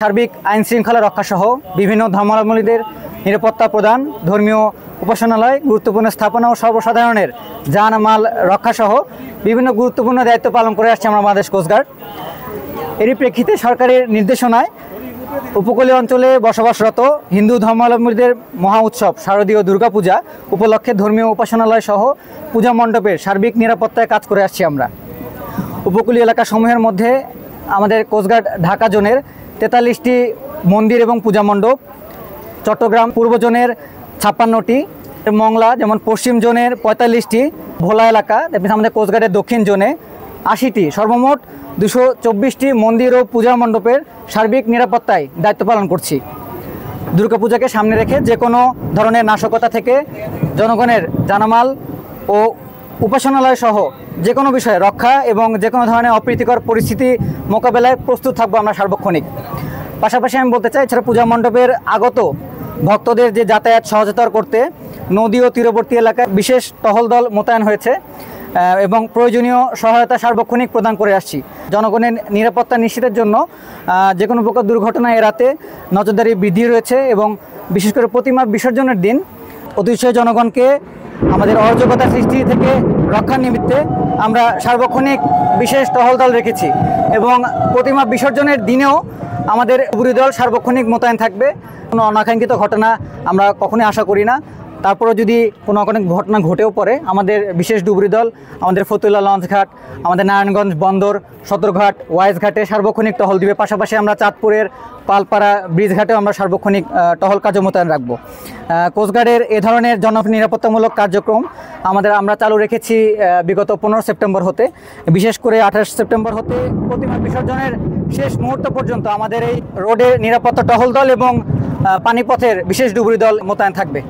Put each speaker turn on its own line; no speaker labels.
সার্বিক আইন শৃঙ্খলা রক্ষাসহ বিভিন্ন ধর্মাবলম্বীদের নিরাপত্তা প্রদান, ধর্মীয় উপাসনালয়, গুরুত্বপূর্ণ স্থাপনা ও সর্বসাধারণের জান-মাল রক্ষাসহ বিভিন্ন গুরুত্বপূর্ণ দায়িত্ব পালন করে আসছে আমরা বাংলাদেশ কোস্টগার্ড। এরই প্রেক্ষিতে সরকারের নির্দেশনায় উপকূলীয় অঞ্চলে বসবাসরত হিন্দু ধর্মাবলম্বীদের মহা উৎসব শারদীয় দুর্গাপূজা উপলক্ষে ধর্মীয় উপাসনালয় সহ পূজা মণ্ডপের সার্বিক নিরাপত্তায় কাজ করে আসছি আমরা। উপকূলীয় এলাকাসমূহের মধ্যে আমাদের কোস্টগার্ড ঢাকা জোনের 43টি মন্দির এবং পূজা মণ্ডপ, চট্টগ্রাম পূর্ব জোনের 56টি, মংলা যেমন পশ্চিম জোনের 45টি, ভোলা এলাকা আমাদের কোস্টগার্ডের দক্ষিণ জোনে 80টি, সর্বমোট 224টি মন্দির ও পূজা মণ্ডপের সার্বিক নিরাপত্তায় দায়িত্ব পালন করছি। দুর্গাপূজাকে সামনে রেখে যে কোনো ধরনের নাশকতা থেকে জনগণের জানামাল ও উপাসনালয় সহ যে কোনো বিষয়ে রক্ষা এবং যে কোনো ধরনের অপ্রীতিকর পরিস্থিতি মোকাবেলায় প্রস্তুত থাকবো আমরা সার্বক্ষণিক। পাশাপাশি আমি বলতে চাই, এছাড়া পূজা মণ্ডপের আগত ভক্তদের যে যাতায়াত সহজতর করতে নদী ও তীরবর্তী এলাকায় বিশেষ টহল দল মোতায়েন হয়েছে এবং প্রয়োজনীয় সহায়তা সার্বক্ষণিক প্রদান করে আসছি। জনগণের নিরাপত্তা নিশ্চিতের জন্য যে কোনো প্রকার দুর্ঘটনা এড়াতে নজরদারি বৃদ্ধি রয়েছে এবং বিশেষ করে প্রতিমা বিসর্জনের দিন অতিশয় জনগণকে আমাদের অরাজকতা সৃষ্টি থেকে রক্ষার নিমিত্তে আমরা সার্বক্ষণিক বিশেষ টহল দল রেখেছি এবং প্রতিমা বিসর্জনের দিনেও আমাদের ডুবুরি দল সার্বক্ষণিক মোতায়েন থাকবে। কোনো অনাকাঙ্ক্ষিত ঘটনা আমরা কখনোই আশা করি না। তারপরে যদি কোনো ঘটনা ঘটেও পড়ে, আমাদের বিশেষ ডুবুরি দল আমাদের ফতুল্লা লঞ্চঘাট, আমাদের নারায়ণগঞ্জ বন্দর, সদরঘাট, ওয়াইজ ঘাটে সার্বক্ষণিক টহল দিবে। পাশাপাশি আমরা চাঁদপুরের পালপাড়া ব্রিজ ঘাটেও আমরা সার্বক্ষণিক টহল কার্য মোতায়েন রাখবো। কোস্টগার্ডের এ ধরনের জননিরাপত্তামূলক কার্যক্রম আমরা চালু রেখেছি বিগত 15 সেপ্টেম্বর হতে। বিশেষ করে 28 সেপ্টেম্বর হতে প্রতিমা বিসর্জনের শেষ মুহূর্ত পর্যন্ত আমাদের এই রোডে নিরাপত্তা টহল দল এবং পানিপথের বিশেষ ডুবুরি দল মোতায়েন থাকবে।